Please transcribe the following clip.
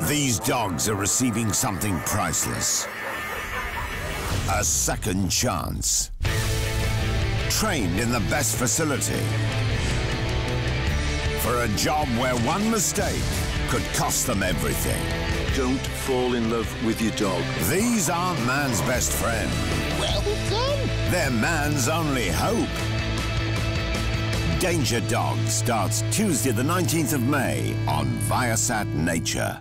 These dogs are receiving something priceless. A second chance. Trained in the best facility. For a job where one mistake could cost them everything. Don't fall in love with your dog. These aren't man's best friend. Welcome. They're man's only hope. Danger Dog starts Tuesday the 19th of May on Viasat Nature.